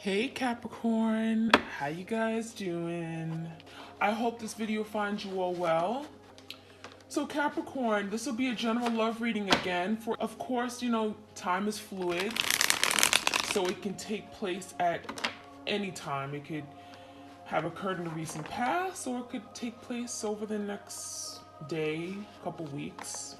Hey Capricorn, how you guys doing? I hope this video finds you all well. So Capricorn, this will be a general love reading again. For of course, time is fluid, so it can take place at any time. It could have occurred in the recent past, or it could take place over the next day, couple weeks.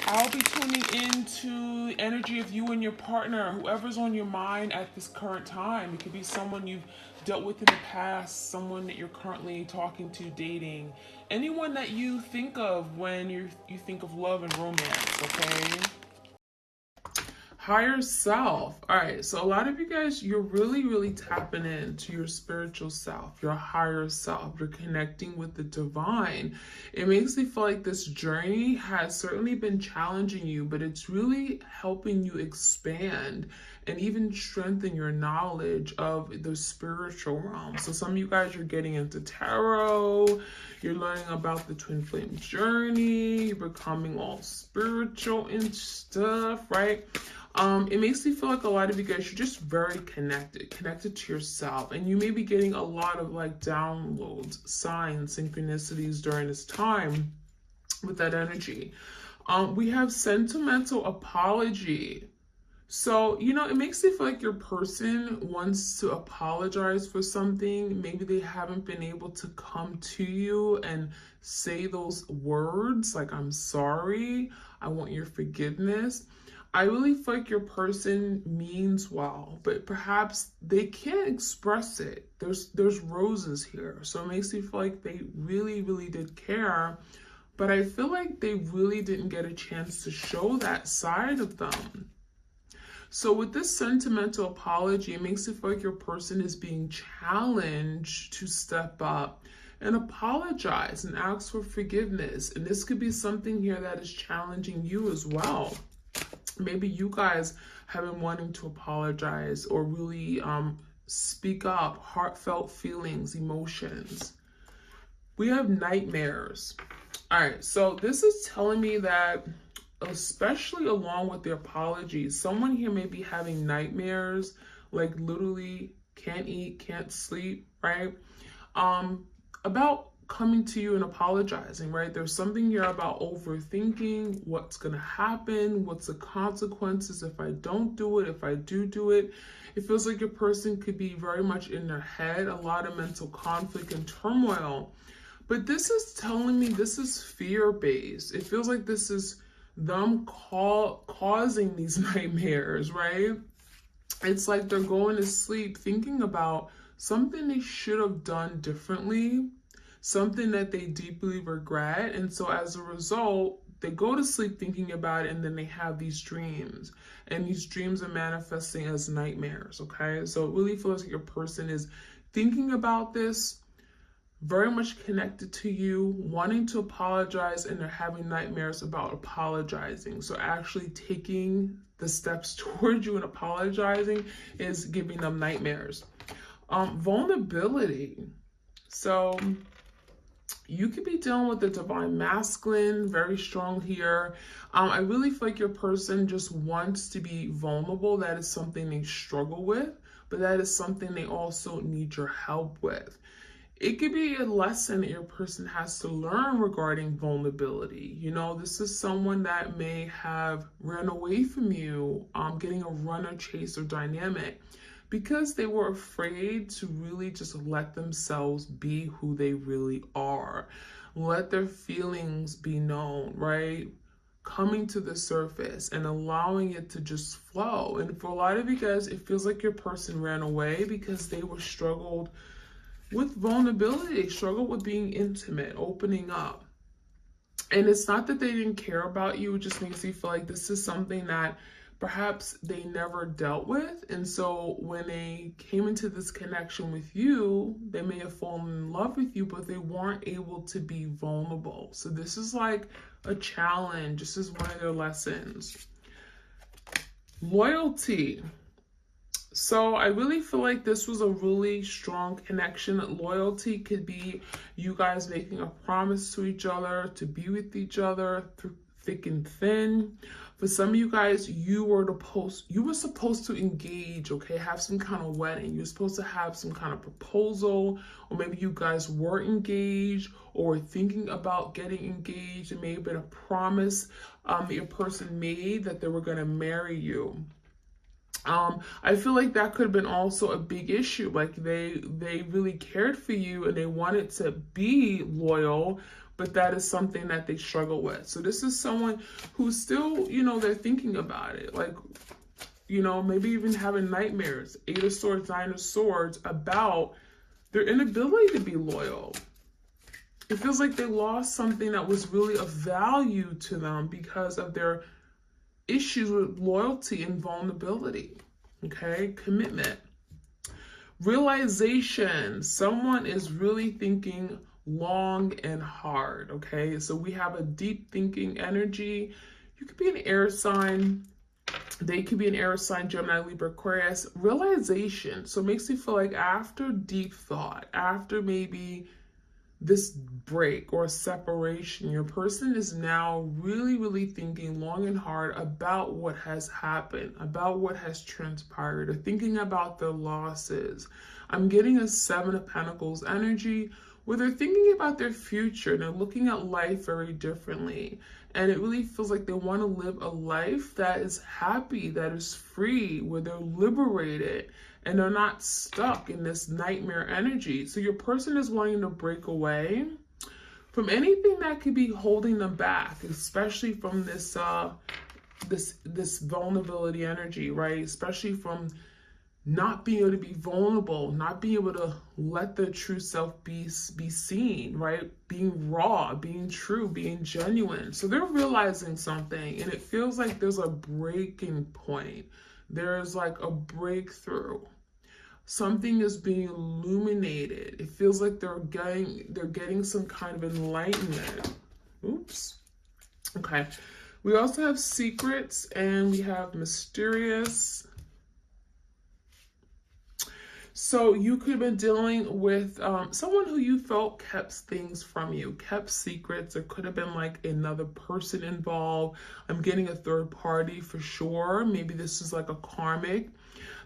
I'll be tuning into the energy of you and your partner, whoever's on your mind at this current time. It could be someone you've dealt with in the past, someone that you're currently talking to, dating, anyone that you think of when you think of love and romance, okay? Higher self. All right, so a lot of you guys, you're really tapping into your spiritual self, your higher self. You're connecting with the divine. It makes me feel like this journey has certainly been challenging you, but it's really helping you expand and even strengthen your knowledge of the spiritual realm. So some of you guys are getting into tarot, you're learning about the twin flame journey, you're becoming all spiritual and stuff, right? It makes me feel like a lot of you guys, you're just very connected to yourself, and you may be getting a lot of like downloads, signs, synchronicities during this time with that energy. We have sentimental apology. So, it makes me feel like your person wants to apologize for something. Maybe they haven't been able to come to you and say those words like, I'm sorry, I want your forgiveness. I really feel like your person means well, but perhaps they can't express it. There's roses here. So it makes me feel like they really did care, but I feel like they really didn't get a chance to show that side of them. So with this sentimental apology, it makes it feel like your person is being challenged to step up and apologize and ask for forgiveness. And this could be something here that is challenging you as well. Maybe you guys have been wanting to apologize or really speak up, heartfelt feelings, emotions. We have nightmares. All right, so this is telling me that, especially along with the apologies, someone here may be having nightmares, like literally can't eat, can't sleep, right? About coming to you and apologizing, right? There's something here about overthinking what's going to happen, what's the consequences if I don't do it, if I do it. It feels like your person could be very much in their head, a lot of mental conflict and turmoil. But this is telling me this is fear-based. It feels like this is them causing these nightmares, right? It's like they're going to sleep thinking about something they should have done differently, something that they deeply regret. And so as a result, they go to sleep thinking about it, and then they have these dreams. And these dreams are manifesting as nightmares, okay? So it really feels like your person is thinking about this, very much connected to you, wanting to apologize, and they're having nightmares about apologizing. So actually taking the steps towards you and apologizing is giving them nightmares. Vulnerability. So you could be dealing with the divine masculine, very strong here. I really feel like your person just wants to be vulnerable. That is something they struggle with, but that is something they also need your help with. It could be a lesson that your person has to learn regarding vulnerability. This is someone that may have ran away from you, getting a runner chaser dynamic, because they were afraid to really just let themselves be who they really are. Let their feelings be known, right? Coming to the surface and allowing it to just flow. And for a lot of you guys, it feels like your person ran away because they were struggled with vulnerability. They struggle with being intimate, opening up. And it's not that they didn't care about you, it just makes you feel like this is something that perhaps they never dealt with. And so when they came into this connection with you, they may have fallen in love with you, but they weren't able to be vulnerable. So this is like a challenge. This is one of their lessons. Loyalty. So I really feel like this was a really strong connection. Loyalty could be you guys making a promise to each other, to be with each other thick and thin. For some of you guys, you were supposed to engage, okay, have some kind of wedding. You're supposed to have some kind of proposal, or maybe you guys were engaged or were thinking about getting engaged. It may have been a promise that your person made that they were going to marry you. I feel like that could have been also a big issue. Like they really cared for you and they wanted to be loyal, but that is something that they struggle with. So this is someone who's still, they're thinking about it. Like, maybe even having nightmares, 8 of Swords, 9 of Swords, about their inability to be loyal. It feels like they lost something that was really of value to them because of their issues with loyalty and vulnerability. Okay, commitment. Realization. Someone is really thinking long and hard. Okay, so we have a deep thinking energy. You could be an air sign. They could be an air sign, Gemini, Libra, Aquarius. Realization. So it makes me feel like after deep thought, after maybe this break or separation, your person is now really, really thinking long and hard about what has happened, about what has transpired, or thinking about their losses. I'm getting a 7 of Pentacles energy where they're thinking about their future and they're looking at life very differently. And it really feels like they want to live a life that is happy, that is free, where they're liberated and they're not stuck in this nightmare energy. So your person is wanting to break away from anything that could be holding them back, especially from this this vulnerability energy, right? Especially from not being able to be vulnerable, not being able to let their true self be seen, right? Being raw, being true, being genuine. So they're realizing something, and it feels like there's a breaking point. There's like a breakthrough. Something is being illuminated. It feels like they're getting some kind of enlightenment. Oops. Okay. We also have secrets and we have mysterious. So you could have been dealing with someone who you felt kept things from you, kept secrets. There could have been like another person involved. I'm getting a third party for sure. Maybe this is like a karmic.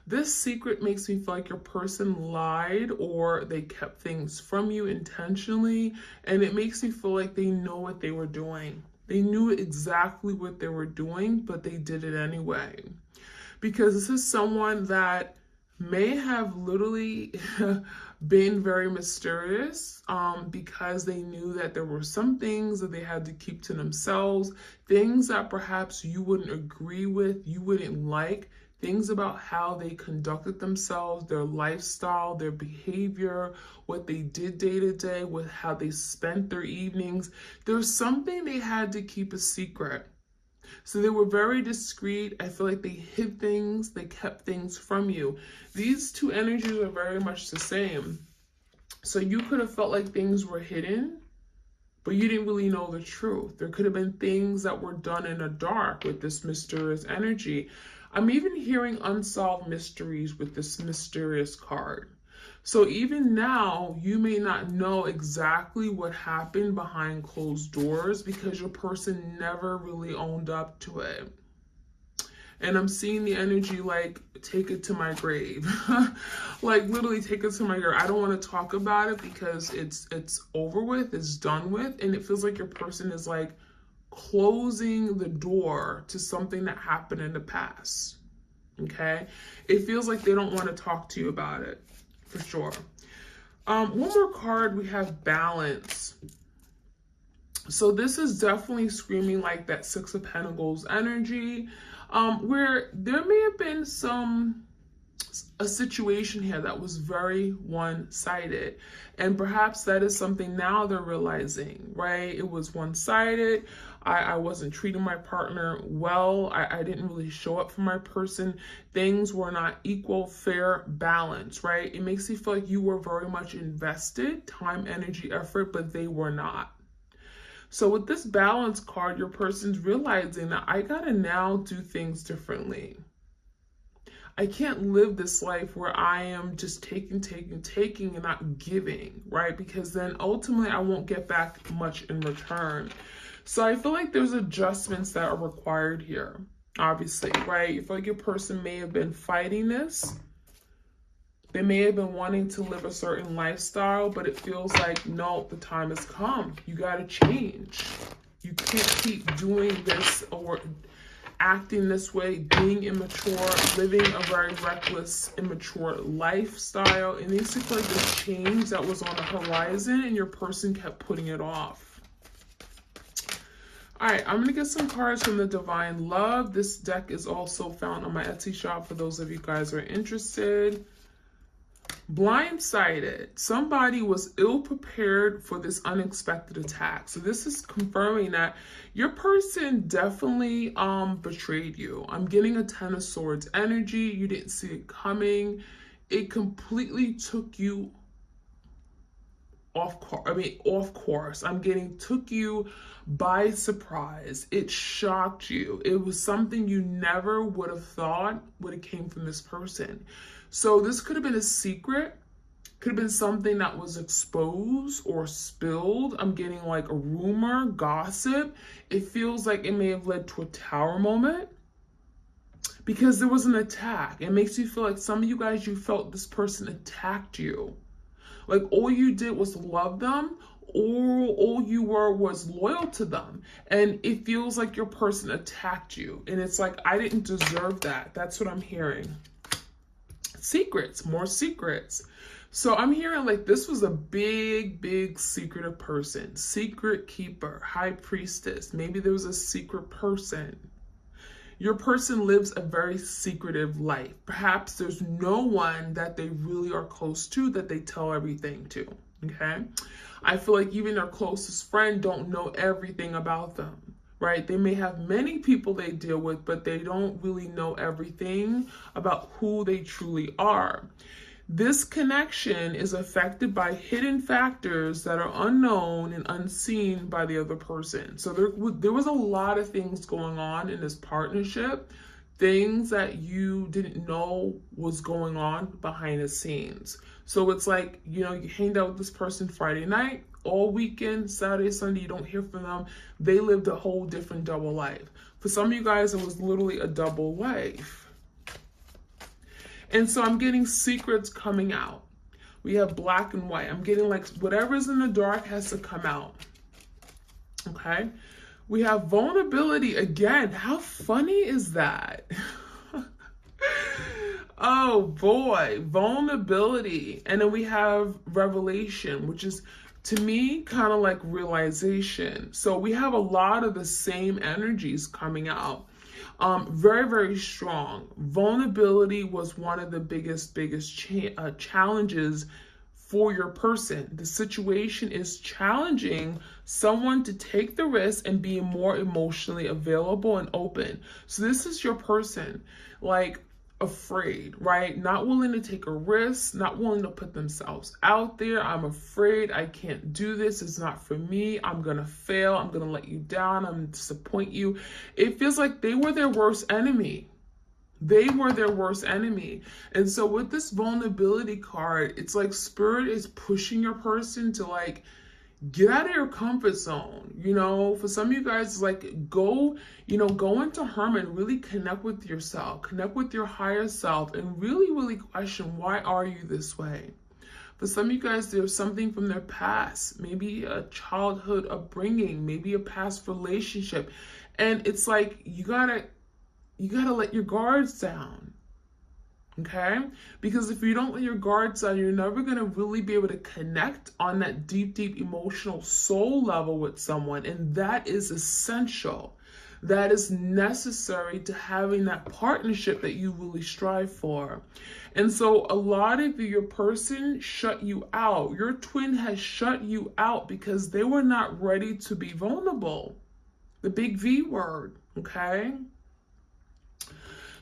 This secret makes me feel like your person lied or they kept things from you intentionally. And it makes me feel like they know what they were doing. They knew exactly what they were doing, but they did it anyway. Because this is someone that may have literally been very mysterious because they knew that there were some things that they had to keep to themselves, things that perhaps you wouldn't agree with, you wouldn't like, things about how they conducted themselves, their lifestyle, their behavior, what they did day to day, with how they spent their evenings. There's something they had to keep a secret. So they were very discreet. I feel like they hid things, they kept things from you. These two energies are very much the same. So you could have felt like things were hidden, but you didn't really know the truth. There could have been things that were done in the dark with this mysterious energy. I'm even hearing unsolved mysteries with this mysterious card. So even now, you may not know exactly what happened behind closed doors because your person never really owned up to it. And I'm seeing the energy like, take it to my grave. Like literally take it to my grave. I don't want to talk about it because it's over with, it's done with. And it feels like your person is like closing the door to something that happened in the past. Okay? It feels like they don't want to talk to you about it. For sure. One more card, we have balance. So this is definitely screaming like that 6 of Pentacles energy, where there may have been a situation here that was very one-sided. And perhaps that is something now they're realizing, right? It was one-sided. I wasn't treating my partner well. I didn't really show up for my person. Things were not equal, fair, balance, right? It makes you feel like you were very much invested, time, energy, effort, but they were not. So with this balance card, your person's realizing that I gotta now do things differently. I can't live this life where I am just taking and not giving, right? Because then ultimately I won't get back much in return. So I feel like there's adjustments that are required here, obviously, right? You feel like your person may have been fighting this. They may have been wanting to live a certain lifestyle, but it feels like, no, the time has come. You got to change. You can't keep doing this or acting this way, being immature, living a very reckless, immature lifestyle. It needs to feel like this change that was on the horizon and your person kept putting it off. All right, I'm going to get some cards from the Divine Love. This deck is also found on my Etsy shop for those of you guys who are interested. Blindsided. Somebody was ill-prepared for this unexpected attack. So this is confirming that your person definitely betrayed you. I'm getting a Ten of Swords energy. You didn't see it coming. It completely took you off course. I'm getting took you by surprise. It shocked you. It was something you never would have thought would have came from this person. So this could have been a secret, could have been something that was exposed or spilled. I'm getting like a rumor, gossip. It feels like it may have led to a tower moment because there was an attack. It makes you feel like some of you guys, you felt this person attacked you. Like all you did was love them, or all you were was loyal to them. And it feels like your person attacked you. And it's like, I didn't deserve that. That's what I'm hearing. Secrets, more secrets. So I'm hearing like this was a big secretive person, secret keeper, high priestess. Maybe there was a secret person. Your person lives a very secretive life. Perhaps there's no one that they really are close to that they tell everything to, okay? I feel like even their closest friend don't know everything about them, right? They may have many people they deal with, but they don't really know everything about who they truly are. This connection is affected by hidden factors that are unknown and unseen by the other person. So there was a lot of things going on in this partnership, things that you didn't know was going on behind the scenes. So it's like, you know, you hanged out with this person Friday night, all weekend, Saturday, Sunday, you don't hear from them. They lived a whole different double life. For some of you guys, it was literally a double life. And so I'm getting secrets coming out. We have black and white. I'm getting like whatever's in the dark has to come out. Okay. We have vulnerability again. How funny is that? Oh boy, vulnerability. And then we have revelation, which is to me kind of like realization. So we have a lot of the same energies coming out. Very strong. Vulnerability was one of the biggest challenges for your person. The situation is challenging someone to take the risk and be more emotionally available and open. So this is your person, like afraid, right? Not willing to take a risk, not willing to put themselves out there. I'm afraid, I can't do this. It's not for me. I'm going to fail. I'm going to let you down. I'm going to disappoint you. It feels like they were their worst enemy. They were their worst enemy. And so with this vulnerability card, it's like spirit is pushing your person to like, get out of your comfort zone. You know, for some of you guys, like go into hermit, really connect with yourself, connect with your higher self, and really question, why are you this way? For some of you guys, there's something from their past, maybe a childhood upbringing, maybe a past relationship. And it's like, you gotta let your guards down. Okay? Because if you don't let your guards down, you're never going to really be able to connect on that deep emotional soul level with someone. And that is essential. That is necessary to having that partnership that you really strive for. And so a lot of your person shut you out. Your twin has shut you out because they were not ready to be vulnerable. The big V word, okay?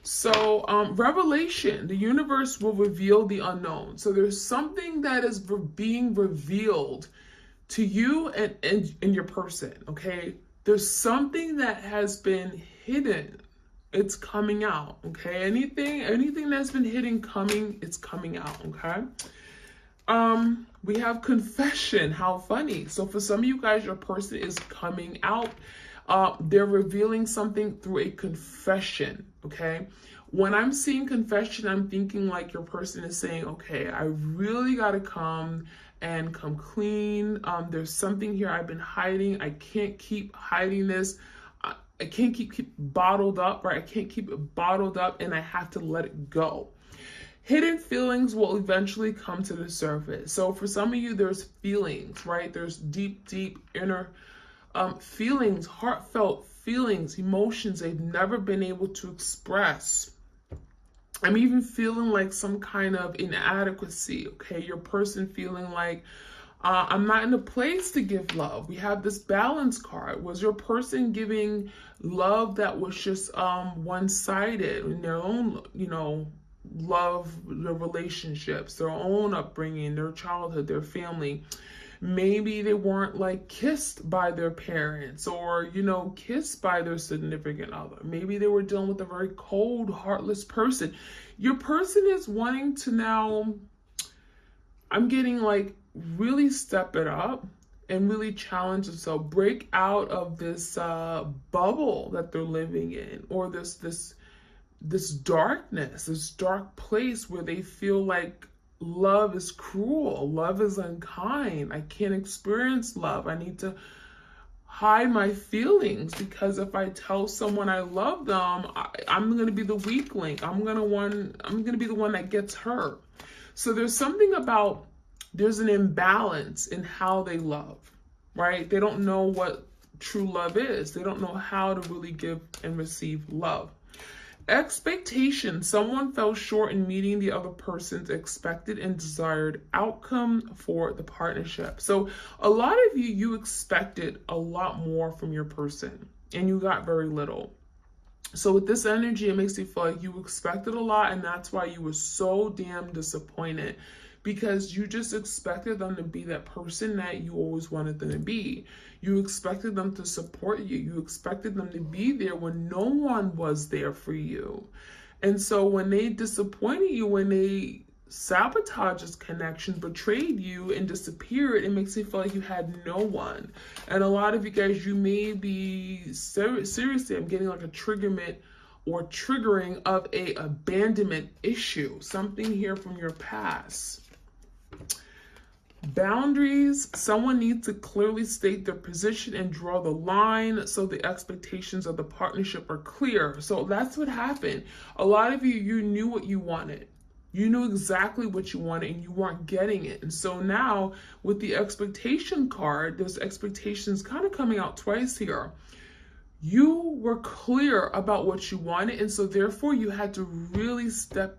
So revelation, the universe will reveal the unknown. So there's something that is being revealed to you and your person, okay? There's something that has been hidden. It's coming out, okay? Anything that's been hidden it's coming out, okay? We have confession. How funny. So for some of you guys, your person is coming out. They're revealing something through a confession, okay? When I'm seeing confession, I'm thinking like your person is saying, okay, I really got to come clean. There's something here I've been hiding. I can't keep hiding this. I can't keep bottled up, right? I can't keep it bottled up, and I have to let it go. Hidden feelings will eventually come to the surface. So for some of you, there's feelings, right? There's deep, deep inner feelings, heartfelt feelings, emotions they've never been able to express. I'm even feeling like some kind of inadequacy, okay? Your person feeling like, I'm not in a place to give love. We have this balance card. Was your person giving love that was just one-sided in their own, love, their relationships, their own upbringing, their childhood, their family? Maybe they weren't like kissed by their parents or, kissed by their significant other. Maybe they were dealing with a very cold, heartless person. Your person is wanting to now, I'm getting like, really step it up and really challenge themselves, break out of this bubble that they're living in, or this darkness, this dark place where they feel like love is cruel, love is unkind. I can't experience love. I need to hide my feelings, because if I tell someone I love them, I'm going to be the weak link. I'm going to be the one that gets hurt. So there's something about, there's an imbalance in how they love, right? They don't know what true love is. They don't know how to really give and receive love. Expectation. Someone fell short in meeting the other person's expected and desired outcome for the partnership. So a lot of you expected a lot more from your person and you got very little. So with this energy, it makes you feel like you expected a lot, and that's why you were so damn disappointed, because you just expected them to be that person that you always wanted them to be. You expected them to support you. You expected them to be there when no one was there for you. And so when they disappointed you, when they sabotaged this connection, betrayed you, and disappeared, it makes you feel like you had no one. And a lot of you guys, you may be seriously, I'm getting like a triggerment or triggering of a abandonment issue, something here from your past. Boundaries. Someone needs to clearly state their position and draw the line so the expectations of the partnership are clear. So that's what happened. A lot of you knew what you wanted. You knew exactly what you wanted and you weren't getting it. And so now with the expectation card, there's expectations kind of coming out twice here. You were clear about what you wanted, and so therefore you had to really step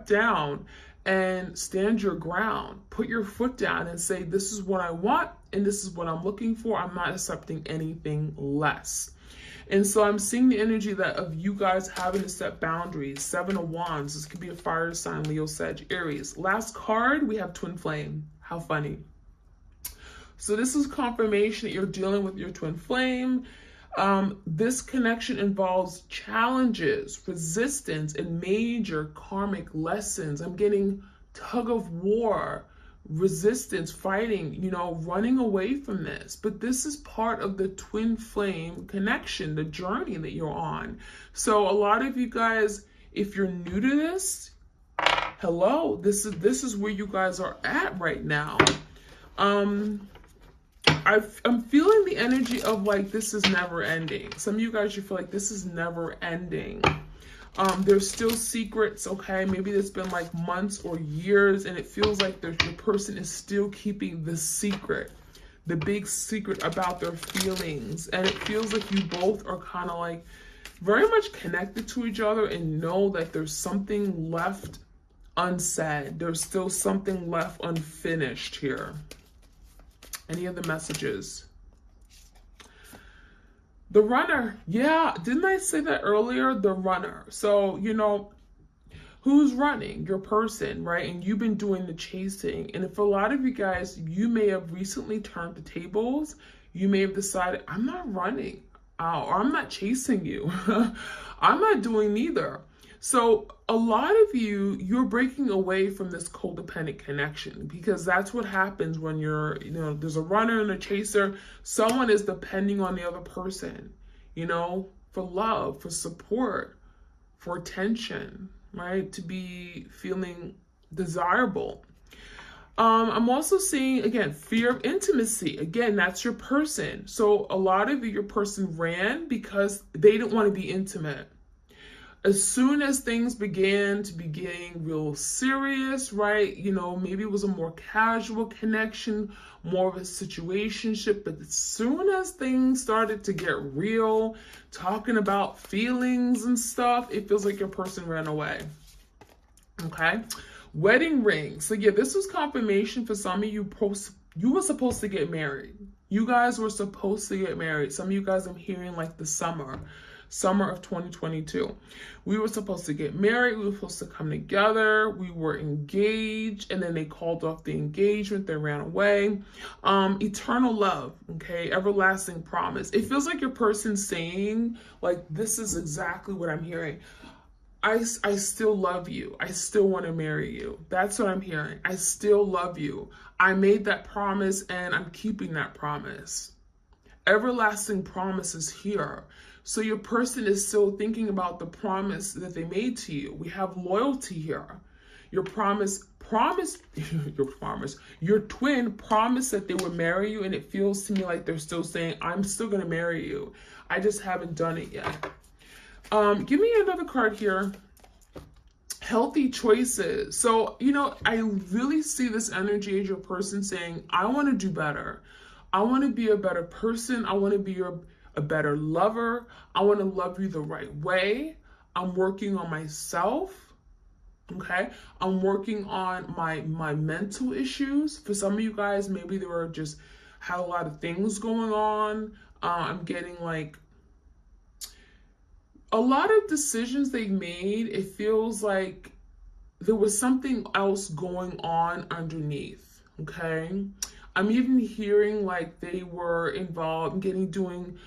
down and stand your ground. Put your foot down and say, this is what I want and this is what I'm looking for. I'm not accepting anything less. And so I'm seeing the energy that of you guys having to set boundaries. 7 of Wands. This could be a fire sign, Leo, Sag, Aries. Last card, we have Twin Flame. How funny. So this is confirmation that you're dealing with your twin flame. This connection involves challenges, resistance, and major karmic lessons. I'm getting tug of war, resistance, fighting, running away from this. But this is part of the twin flame connection, the journey that you're on. So a lot of you guys, if you're new to this, hello, this is where you guys are at right now. I'm feeling the energy of like, this is never ending. Some of you guys, you feel like this is never ending. There's still secrets, okay? Maybe it's been like months or years and it feels like your person is still keeping the secret, the big secret about their feelings. And it feels like you both are kind of like very much connected to each other and know that there's something left unsaid. There's still something left unfinished here. Any other messages? The runner. Yeah, didn't I say that earlier? The runner. So, who's running? Your person, right? And you've been doing the chasing. And if a lot of you guys, you may have recently turned the tables. You may have decided, I'm not running. Or I'm not chasing you. I'm not doing neither. So a lot of you're breaking away from this codependent connection, because that's what happens when there's a runner and a chaser. Someone is depending on the other person, for love, for support, for attention, right? To be feeling desirable. I'm also seeing, again, fear of intimacy. Again, that's your person. So a lot of your person ran because they didn't want to be intimate. As soon as things began to be getting real serious, right? Maybe it was a more casual connection, more of a situationship. But as soon as things started to get real, talking about feelings and stuff, it feels like your person ran away. Okay? Wedding ring. So yeah, this was confirmation for some of you. You were supposed to get married. You guys were supposed to get married. Some of you guys, I'm hearing like the summer of 2022. We were supposed to get married. We were supposed to come together. We were engaged, and then they called off the engagement. They ran away. Eternal love, okay? Everlasting promise. It feels like your person saying, like, this is exactly what I'm hearing. I still love you. I still want to marry you. That's what I'm hearing. I still love you. I made that promise and I'm keeping that promise. Everlasting promise is here. So your person is still thinking about the promise that they made to you. We have loyalty here. Your your twin promised that they would marry you, and it feels to me like they're still saying, I'm still going to marry you. I just haven't done it yet. Give me another card here. Healthy choices. So, I really see this energy as your person saying, I want to do better. I want to be a better person. I want to be a better lover. I want to love you the right way. I'm working on myself. Okay. I'm working on my mental issues. For some of you guys, maybe they were just had a lot of things going on. I'm getting like a lot of decisions they made. It feels like there was something else going on underneath. Okay. I'm even hearing like they were involved in doing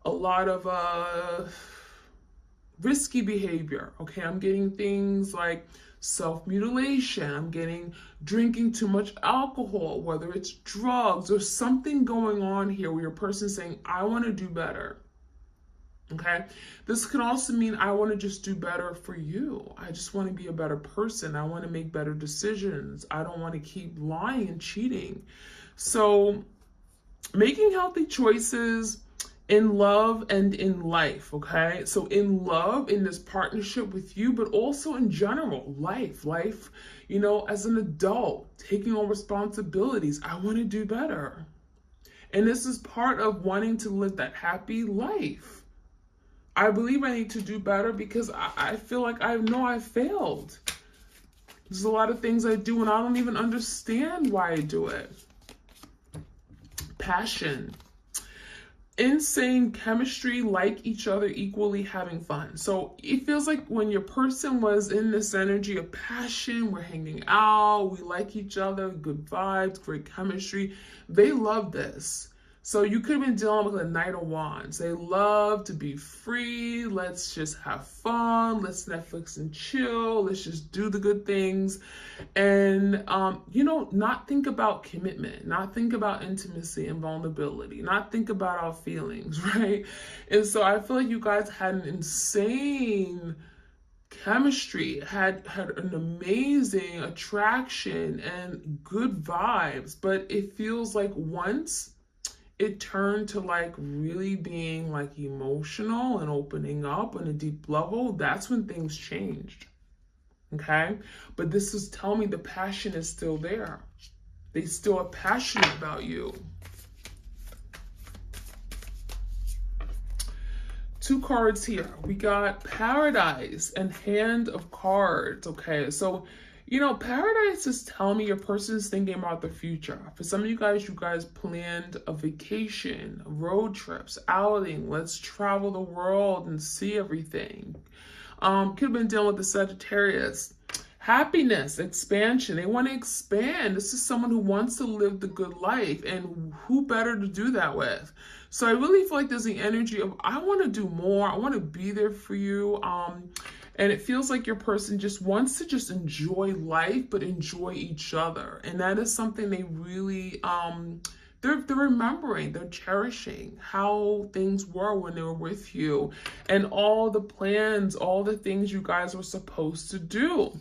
a lot of risky behavior. Okay. I'm getting things like self-mutilation. I'm getting drinking too much alcohol, whether it's drugs or something going on here where your person's saying, I want to do better. Okay. This can also mean I want to just do better for you. I just want to be a better person. I want to make better decisions. I don't want to keep lying and cheating. So making healthy choices in love and in life. Okay. So in love, in this partnership with you, but also in general, life, as an adult, taking on responsibilities. I want to do better. And this is part of wanting to live that happy life. I believe I need to do better because I feel like I know I failed. There's a lot of things I do and I don't even understand why I do it. Passion. Insane chemistry, like each other, equally having fun. So it feels like when your person was in this energy of passion, we're hanging out, we like each other, good vibes, great chemistry. They love this. So you could have been dealing with a Knight of Wands. They love to be free. Let's just have fun. Let's Netflix and chill. Let's just do the good things. And, not think about commitment, not think about intimacy and vulnerability, not think about our feelings, right? And so I feel like you guys had an insane chemistry, had an amazing attraction and good vibes. But it feels like once it turned to like really being like emotional and opening up on a deep level, that's when things changed. Okay. But this is telling me the passion is still there. They still are passionate about you. 2 cards here. We got Paradise and Hand of Cards. Okay. So, Paradise is telling me your person is thinking about the future. For some of you guys planned a vacation, road trips, outing. Let's travel the world and see everything. Could have been dealing with the Sagittarius. Happiness, expansion. They want to expand. This is someone who wants to live the good life, and who better to do that with? So I really feel like there's the energy of, I want to do more. I want to be there for you. And it feels like your person just wants to just enjoy life, but enjoy each other. And that is something they really, they're remembering, they're cherishing how things were when they were with you and all the plans, all the things you guys were supposed to do.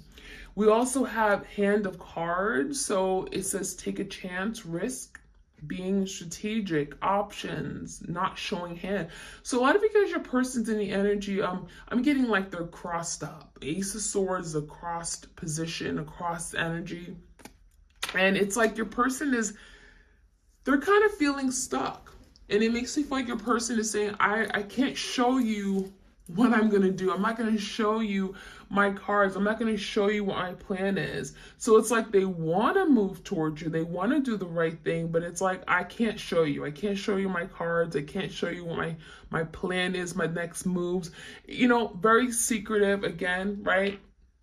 We also have Hand of Cards. So it says take a chance, risk, being strategic, options, not showing hand. So a lot of you guys, your person's in the energy, I'm getting like they're crossed up. Ace of Swords, a crossed position, a crossed energy. And it's like your person is, they're kind of feeling stuck. And it makes me feel like your person is saying, I can't show you what I'm going to do. I'm not going to show you my cards. I'm not going to show you what my plan is. So it's like they want to move towards you. They want to do the right thing, but it's like, I can't show you. I can't show you my cards. I can't show you what my plan is, my next moves. You know, very secretive again, right?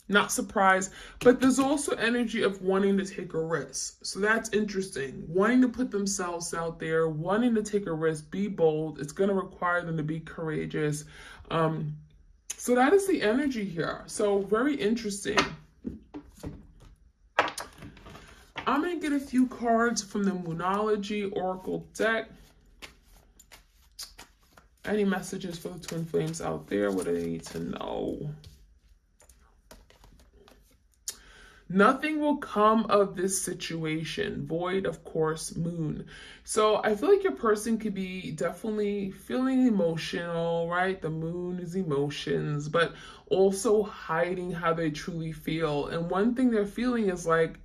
Not surprised, but there's also energy of wanting to take a risk. So that's interesting. Wanting to put themselves out there, wanting to take a risk, be bold. It's going to require them to be courageous. So that is the energy here. So very interesting. I'm going to get a few cards from the Moonology Oracle deck. Any messages for the twin flames out there? What do they need to know? Nothing will come of this situation. Void, of course, Moon. So I feel like your person could be definitely feeling emotional, right? The Moon is emotions, but also hiding how they truly feel. And one thing they're feeling is like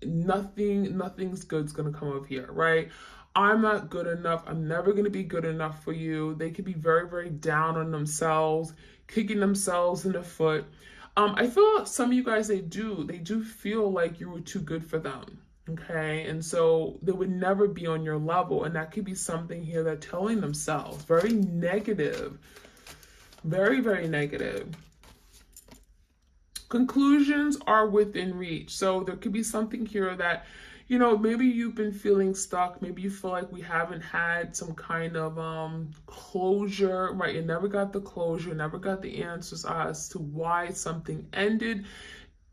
nothing's good's gonna come of here, right? I'm not good enough. I'm never gonna be good enough for you. They could be very, very down on themselves, kicking themselves in the foot. I feel like some of you guys, they do feel like you were too good for them, okay? And so they would never be on your level, and that could be something here they're telling themselves. Very negative, very, very negative. Conclusions are within reach. So there could be something here that, you know, maybe you've been feeling stuck. Maybe you feel like we haven't had some kind of closure, right? You never got the closure, never got the answers as to why something ended.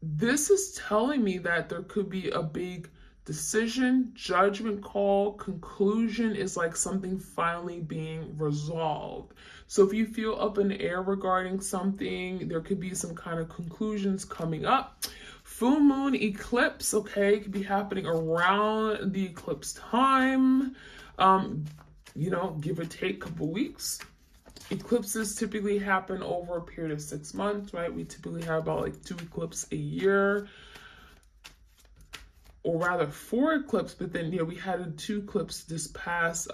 This is telling me that there could be a big decision, judgment call, conclusion is like something finally being resolved. So if you feel up in the air regarding something, there could be some kind of conclusions coming up. Full moon eclipse, okay, could be happening around the eclipse time, you know, give or take a couple weeks. Eclipses typically happen over a period of 6 months, right? We typically have about like 2 eclipses a year, or rather 4 eclipses, but then, you know, we had 2 eclipses this past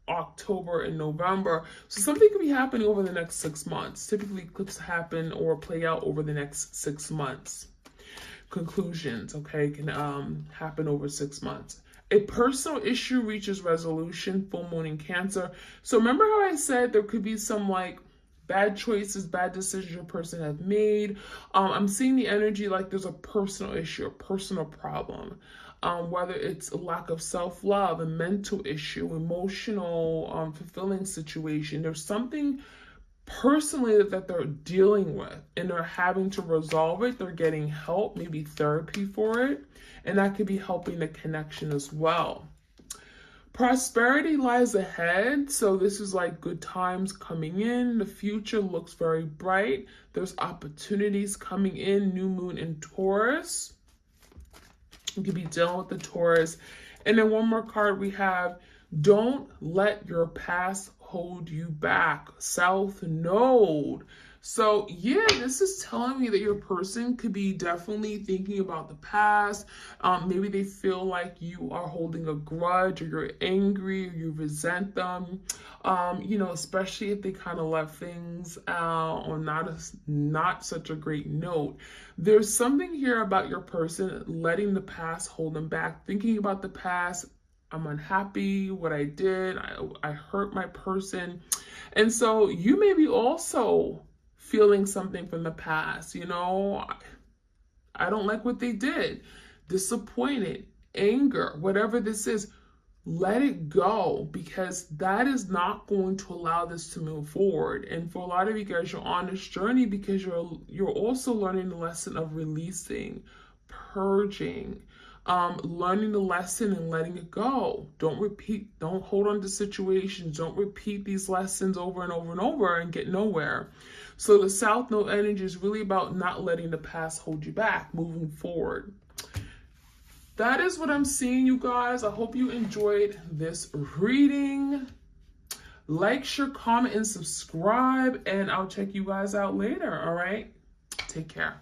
October and November. So something could be happening over the next 6 months. Typically eclipses happen or play out over the next 6 months. Conclusions, okay, can happen over 6 months. A personal issue reaches resolution, full moon in Cancer. So remember how I said there could be some like bad choices, bad decisions your person has made. I'm seeing the energy like there's a personal issue, a personal problem. Whether it's a lack of self-love, a mental issue, emotional, fulfilling situation. There's something personally that they're dealing with and they're having to resolve it. They're getting help, maybe therapy for it, and that could be helping the connection as well. Prosperity lies ahead, so this is like good times coming in. The future looks very bright. There's opportunities coming in. New moon in Taurus. You could be dealing with the Taurus. And then one more card we have, don't let your past hold you back. South Node. So yeah, this is telling me that your person could be definitely thinking about the past. Maybe they feel like you are holding a grudge, or you're angry, or you resent them. You know, especially if they kind of left things on not such a great note. There's something here about your person letting the past hold them back, thinking about the past. I'm unhappy, what I did, I hurt my person. And so you may be also feeling something from the past, you know, I don't like what they did, disappointed, anger, whatever this is. let it go, because that is not going to allow this to move forward. And for a lot of you guys, you're on this journey because you're also learning the lesson of releasing, purging, learning the lesson and letting it go. Don't hold on to situations. Don't repeat these lessons over and over and over and get nowhere. So the South Node energy is really about not letting the past hold you back, moving forward. That is what I'm seeing, you guys. I hope you enjoyed this reading. Like, share, comment, and subscribe, and I'll check you guys out later, all right? Take care.